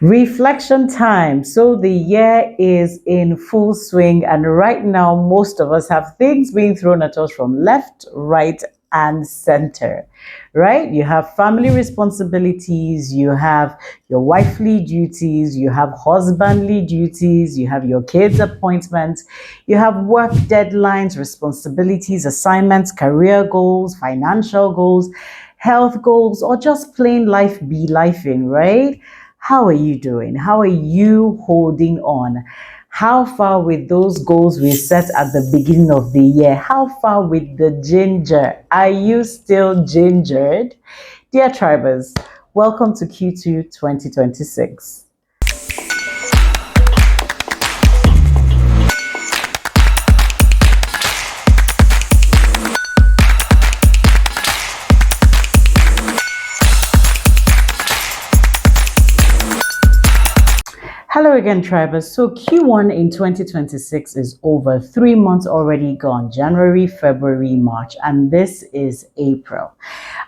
Reflection time. So the year is in full swing, and right now, most of us have things being thrown at us from left, right, and center. Right? You have family responsibilities, you have your wifely duties, you have husbandly duties, you have your kids' appointments, you have work deadlines, responsibilities, assignments, career goals, financial goals, health goals, or just plain life be lifing, right? How are you doing? How are you holding on? How far with those goals we set at the beginning of the year? How far with the ginger? Are you still gingered? Dear Tribers, welcome to Q2 2026. Hello again, Tribers. So Q1 in 2026 is over. 3 months already gone. January, February, March, and this is April.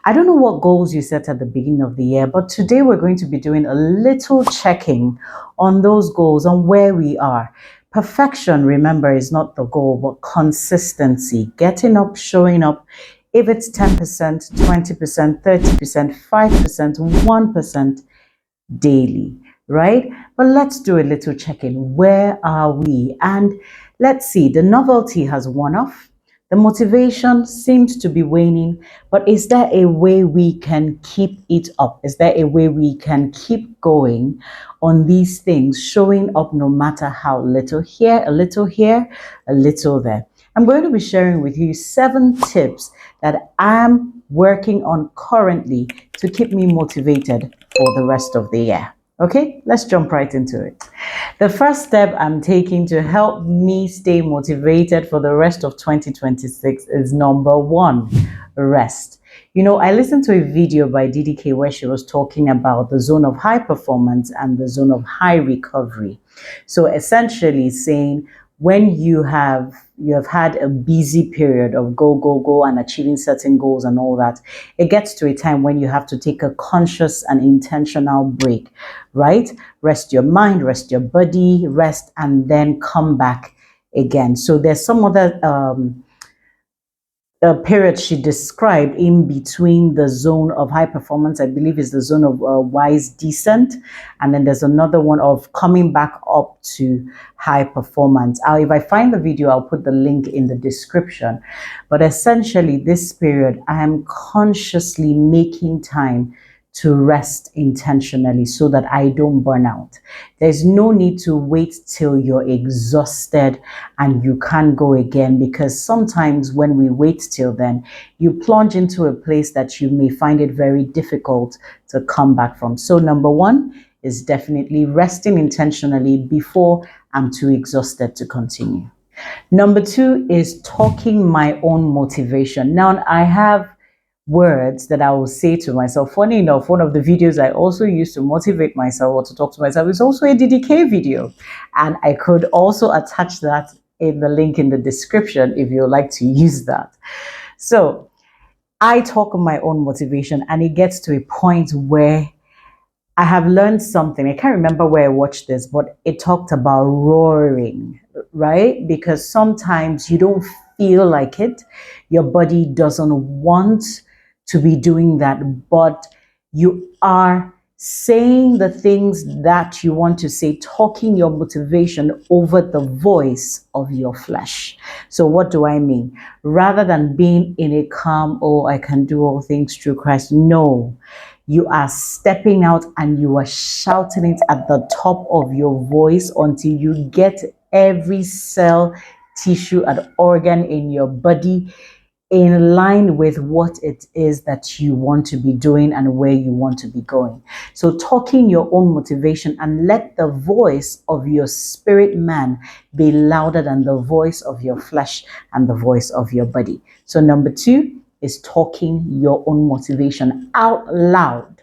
I don't know what goals you set at the beginning of the year, but today we're going to be doing a little checking on those goals, on where we are. Perfection, remember, is not the goal, but consistency. Getting up, showing up. If it's 10%, 20%, 30%, 5%, 1% daily, right? But let's do a little check-in. Where are we? And let's see, the novelty has worn off. The motivation seems to be waning, but is there a way we can keep it up? Is there a way we can keep going on these things, showing up no matter how little here, a little here, a little there? I'm going to be sharing with you 7 tips that I'm working on currently to keep me motivated for the rest of the year. Okay, let's jump right into it. The first step I'm taking to help me stay motivated for the rest of 2026 is number 1, rest. You know, I listened to a video by DDK where she was talking about the zone of high performance and the zone of high recovery. So essentially saying when you have had a busy period of go and achieving certain goals and all that, it gets to a time when you have to take a conscious and intentional break, right? Rest your mind, rest your body, rest, and then come back again. So there's some other period she described in between the zone of high performance, I believe is the zone of wise descent, and then there's another one of coming back up to high performance. If I find the video, I'll put the link in the description. But essentially, this period, I am consciously making time to rest intentionally so that I don't burn out. There's no need to wait till you're exhausted and you can't go again, because sometimes when we wait till then, you plunge into a place that you may find it very difficult to come back from. So number 1 is definitely resting intentionally before I'm too exhausted to continue. Number 2 is talking my own motivation. Now, I have words that I will say to myself. Funny enough, one of the videos I also use to motivate myself or to talk to myself is also a DDK video. And I could also attach that in the link in the description if you'd like to use that. So I talk of my own motivation, and it gets to a point where I have learned something. I can't remember where I watched this, but it talked about roaring, right? Because sometimes you don't feel like it. Your body doesn't want to be doing that, but you are saying the things that you want to say, talking your motivation over the voice of your flesh. So what do I mean? Rather than being in a calm, oh, I can do all things through Christ. No, you are stepping out and you are shouting it at the top of your voice until you get every cell, tissue, and organ in your body in line with what it is that you want to be doing and where you want to be going. So talking your own motivation, and let the voice of your spirit man be louder than the voice of your flesh and the voice of your body. So number 2 is talking your own motivation out loud,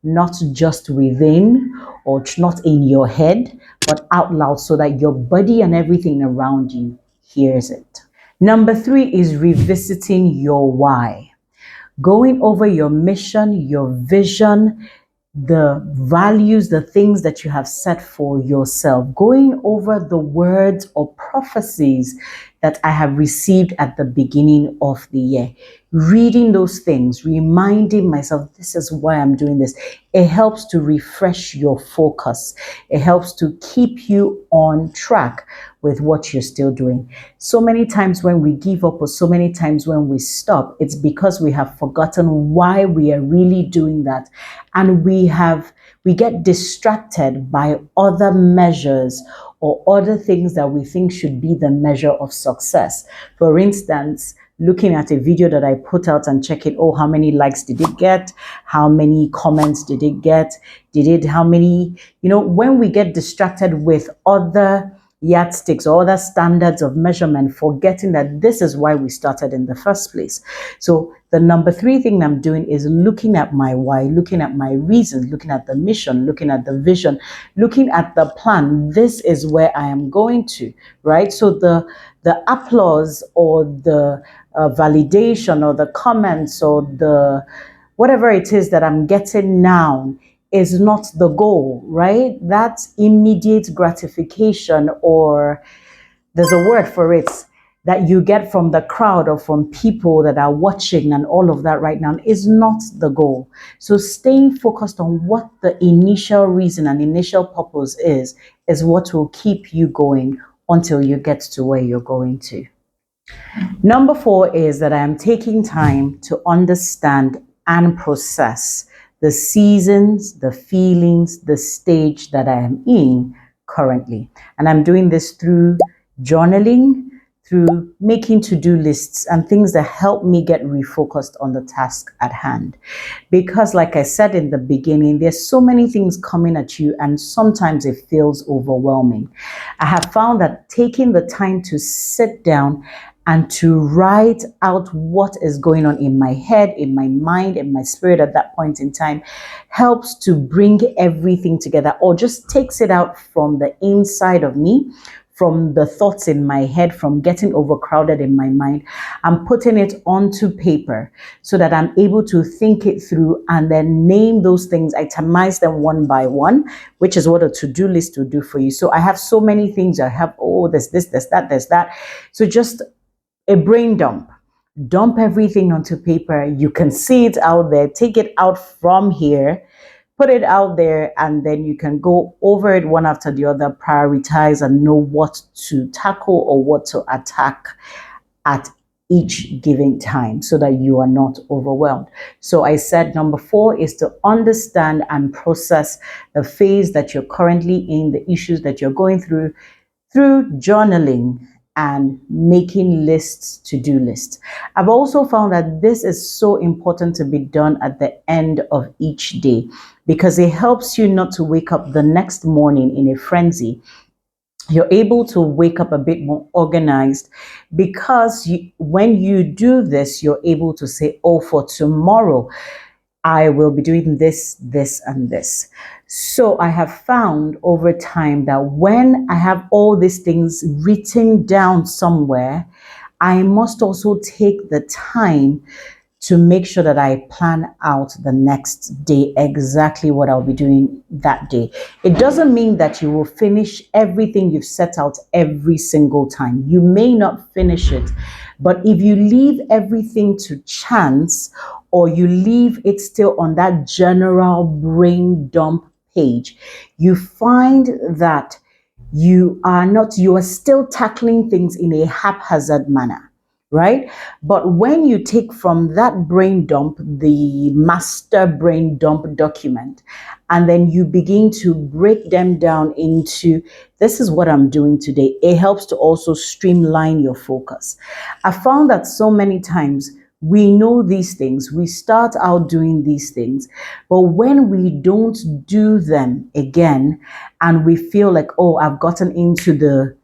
not just within or not in your head, but out loud so that your body and everything around you hears it. Number 3 is revisiting your why. Going over your mission, your vision, the values, the things that you have set for yourself, going over the words or prophecies that I have received at the beginning of the year, reading those things, reminding myself, this is why I'm doing this. It helps to refresh your focus. It helps to keep you on track with what you're still doing. So many times when we give up, or so many times when we stop, it's because we have forgotten why we are really doing that. And we get distracted by other measures or other things that we think should be the measure of success. For instance, looking at a video that I put out and checking, oh, how many likes did it get? How many comments did it get? How many, when we get distracted with other yardsticks or other standards of measurement, forgetting that this is why we started in the first place. So the number 3 thing I'm doing is looking at my why, looking at my reasons, looking at the mission, looking at the vision, looking at the plan. This is where I am going to, right? So the applause or the validation or the comments or the whatever it is that I'm getting now is not the goal, right? That immediate gratification, or there's a word for it, that you get from the crowd or from people that are watching and all of that right now is not the goal. So staying focused on what the initial reason and initial purpose is what will keep you going until you get to where you're going to. Number 4 is that I am taking time to understand and process the seasons, the feelings, the stage that I am in currently. And I'm doing this through journaling, through making to-do lists and things that help me get refocused on the task at hand. Because like I said in the beginning, there's so many things coming at you and sometimes it feels overwhelming. I have found that taking the time to sit down and to write out what is going on in my head, in my mind, in my spirit at that point in time helps to bring everything together, or just takes it out from the inside of me, from the thoughts in my head, from getting overcrowded in my mind. I'm putting it onto paper so that I'm able to think it through and then name those things, itemize them one by one, which is what a to-do list will do for you. So I have so many things. I have, there's this, there's that. So just a brain dump. Dump everything onto paper. You can see it out there. Take it out from here, put it out there, and then you can go over it one after the other, prioritize, and know what to tackle or what to attack at each given time so that you are not overwhelmed. So I said number 4 is to understand and process the phase that you're currently in, the issues that you're going through journaling and making lists, to-do lists. I've also found that this is so important to be done at the end of each day because it helps you not to wake up the next morning in a frenzy. You're able to wake up a bit more organized because when you do this, you're able to say, oh, for tomorrow, I will be doing this, this, and this. So I have found over time that when I have all these things written down somewhere, I must also take the time to make sure that I plan out the next day exactly what I'll be doing that day. It doesn't mean that you will finish everything you've set out every single time. You may not finish it, but if you leave everything to chance, or you leave it still on that general brain dump page, you find that you are still tackling things in a haphazard manner, right? But when you take from that brain dump, the master brain dump document, and then you begin to break them down into, this is what I'm doing today, it helps to also streamline your focus. I found that so many times we know these things, we start out doing these things, but when we don't do them again and we feel like, oh, I've gotten into the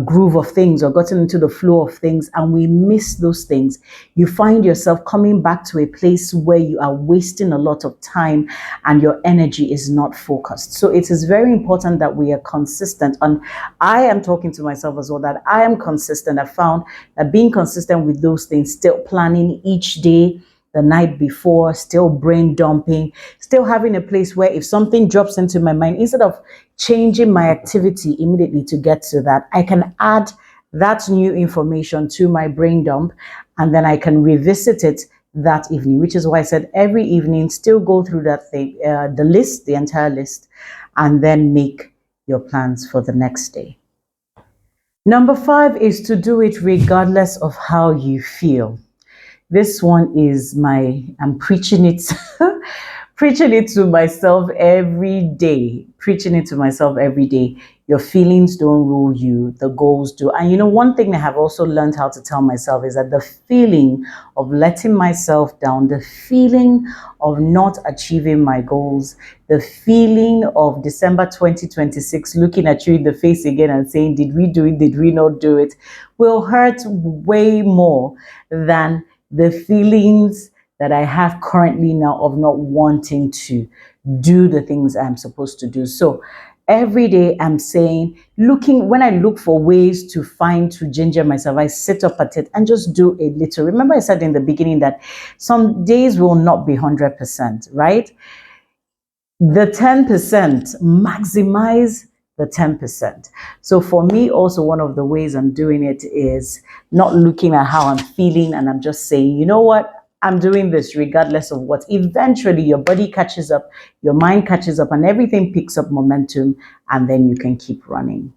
groove of things or gotten into the flow of things and we miss those things, you find yourself coming back to a place where you are wasting a lot of time and your energy is not focused. So it is very important that we are consistent. And I am talking to myself as well, that I am consistent. I found that being consistent with those things, still planning each day, the night before, still brain dumping, still having a place where if something drops into my mind, instead of changing my activity immediately to get to that, I can add that new information to my brain dump, and then I can revisit it that evening, which is why I said every evening, still go through that thing, the list, the entire list, and then make your plans for the next day. Number 5 is to do it regardless of how you feel. This one is I'm preaching it, preaching it to myself every day, preaching it to myself every day. Your feelings don't rule you, the goals do. And one thing I have also learned how to tell myself is that the feeling of letting myself down, the feeling of not achieving my goals, the feeling of December 2026 looking at you in the face again and saying, did we do it, did we not do it, will hurt way more than the feelings that I have currently now of not wanting to do the things I'm supposed to do. So every day I'm saying, when I look for ways to ginger myself, I sit up at it and just do a little. Remember I said in the beginning that some days will not be 100%, right? The 10%, maximize the 10%. So for me, also one of the ways I'm doing it is not looking at how I'm feeling, and I'm just saying, you know what? I'm doing this regardless of what. Eventually, your body catches up, your mind catches up, and everything picks up momentum, and then you can keep running.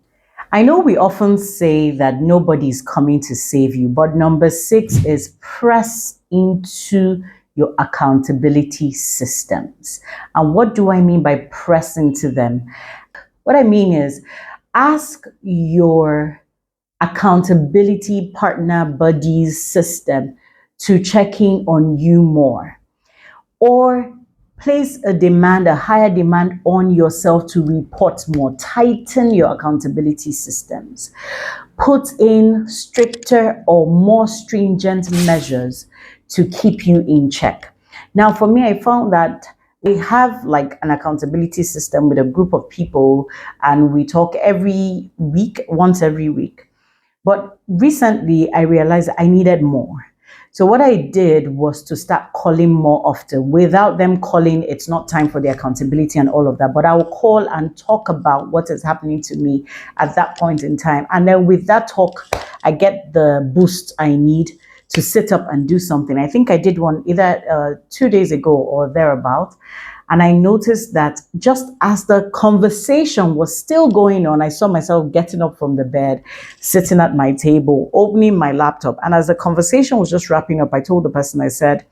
I know we often say that nobody's coming to save you, but number 6 is press into your accountability systems. And what do I mean by press into them? What I mean is ask your accountability partner buddies system to check in on you more, or place a higher demand on yourself to report more. Tighten your accountability systems. Put in stricter or more stringent measures to keep you in check. Now, for me, I found that we have like an accountability system with a group of people, and we talk once every week. But recently, I realized I needed more. So what I did was to start calling more often. Without them calling, it's not time for the accountability and all of that. But I will call and talk about what is happening to me at that point in time. And then with that talk, I get the boost I need to sit up and do something. I think I did one either 2 days ago or thereabout. And I noticed that just as the conversation was still going on, I saw myself getting up from the bed, sitting at my table, opening my laptop. And as the conversation was just wrapping up, I told the person, I said,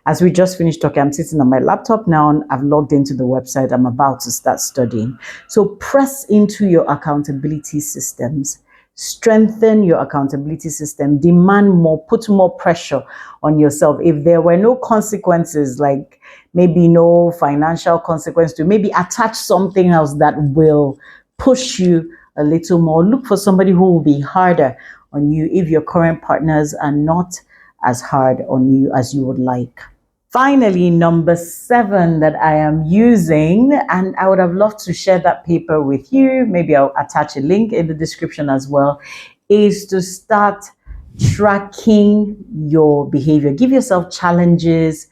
as we just finished talking, I'm sitting on my laptop now and I've logged into the website. I'm about to start studying. So press into your accountability systems. Strengthen your accountability system. Demand more, put more pressure on yourself. If there were no consequences, like maybe no financial consequence, to maybe attach something else that will push you a little more. Look for somebody who will be harder on you if your current partners are not as hard on you as you would like. Finally, number 7 that I am using, and I would have loved to share that paper with you, maybe I'll attach a link in the description as well, is to start tracking your behavior. Give yourself challenges,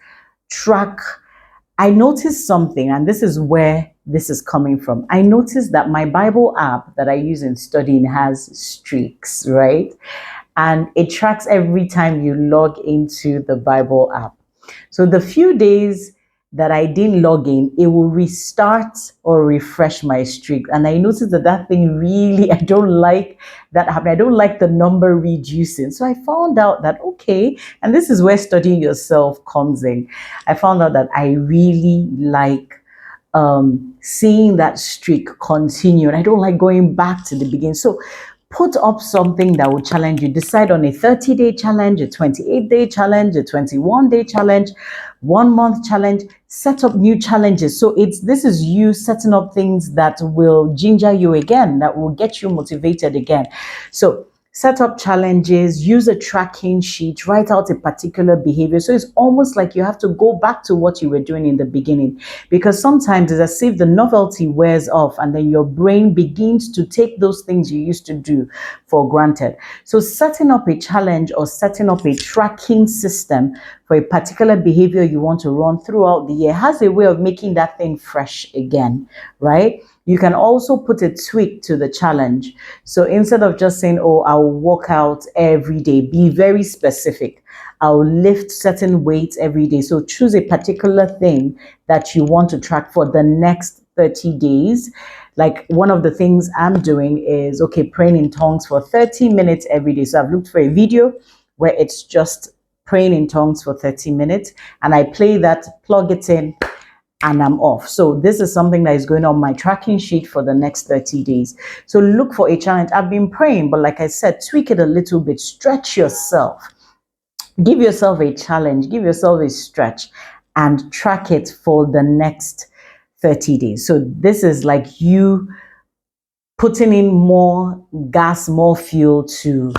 track. I noticed something, and this is where this is coming from. I noticed that my Bible app that I use in studying has streaks, right? And it tracks every time you log into the Bible app. So the few days that I didn't log in, it will restart or refresh my streak. And I noticed that thing really, I don't like that happening. I don't like the number reducing. So I found out that, okay, and this is where studying yourself comes in. I found out that I really like seeing that streak continue. And I don't like going back to the beginning. So put up something that will challenge you. Decide on a 30-day challenge, a 28-day challenge, a 21-day challenge, 1-month challenge. Set up new challenges. So this is you setting up things that will ginger you again, that will get you motivated again. So Set up challenges, use a tracking sheet, write out a particular behavior. So it's almost like you have to go back to what you were doing in the beginning, because sometimes it's as if the novelty wears off and then your brain begins to take those things you used to do for granted. So setting up a challenge or setting up a tracking system for a particular behavior you want to run throughout the year has a way of making that thing fresh again, right? You can also put a tweak to the challenge. So instead of just saying, oh, I'll work out every day, be very specific. I'll lift certain weights every day. So choose a particular thing that you want to track for the next 30 days. Like one of the things I'm doing is, okay, praying in tongues for 30 minutes every day. So I've looked for a video where it's just praying in tongues for 30 minutes and I play that, plug it in, and I'm off. So this is something that is going on my tracking sheet for the next 30 days. So look for a challenge. I've been praying, but like I said, tweak it a little bit, stretch yourself, give yourself a challenge, give yourself a stretch and track it for the next 30 days. So this is like you putting in more gas, more fuel to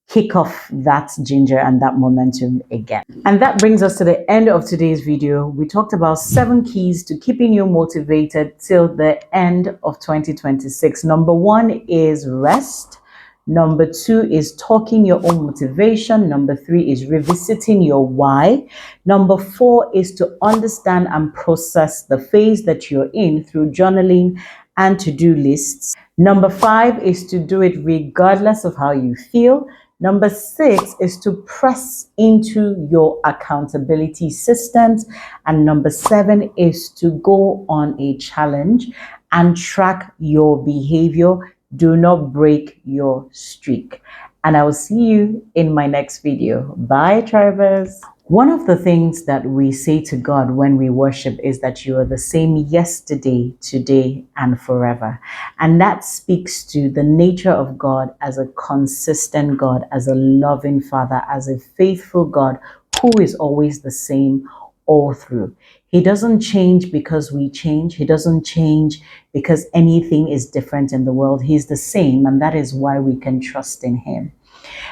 kick off that ginger and that momentum again. And that brings us to the end of today's video. We talked about 7 keys to keeping you motivated till the end of 2026. Number 1 is rest. Number 2 is talking your own motivation. Number 3 is revisiting your why. Number 4 is to understand and process the phase that you're in through journaling and to-do lists. Number 5 is to do it regardless of how you feel. Number 6 is to press into your accountability systems. And number 7 is to go on a challenge and track your behavior. Do not break your streak. And I will see you in my next video. Bye, Tribers. One of the things that we say to God when we worship is that you are the same yesterday, today, and forever. And that speaks to the nature of God as a consistent God, as a loving Father, as a faithful God who is always the same all through. He doesn't change because we change. He doesn't change because anything is different in the world. He's the same, and that is why we can trust in Him.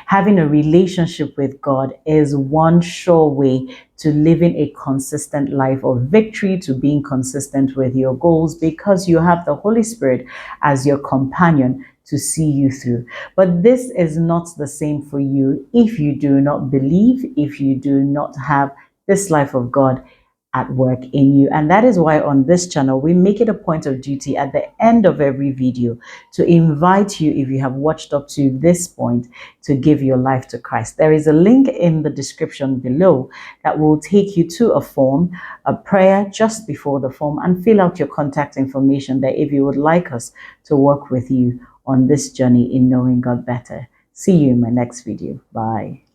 Having a relationship with God is one sure way to living a consistent life of victory, to being consistent with your goals, because you have the Holy Spirit as your companion to see you through. But this is not the same for you if you do not believe, if you do not have this life of God at work in you. And that is why on this channel, we make it a point of duty at the end of every video to invite you, if you have watched up to this point, to give your life to Christ. There is a link in the description below that will take you to a form, a prayer just before the form, and fill out your contact information there if you would like us to work with you on this journey in knowing God better. See you in my next video. Bye.